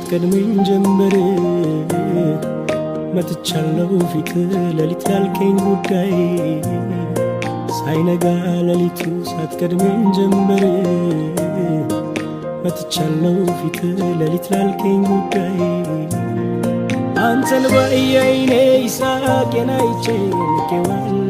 ሳትቀድመኝ ጀምር መጥቻለሁ ፊት ሌሊት ላልከኝ ጉዳይ ሳይነጋ ሌሊቱ ሳትቀድመኝ ጀምር መጥቻለሁ ፊት ሌሊት ላልከኝ ጉዳይ አንተን ባየኔ ይሳቄን አይቼ ንቄዋለሁ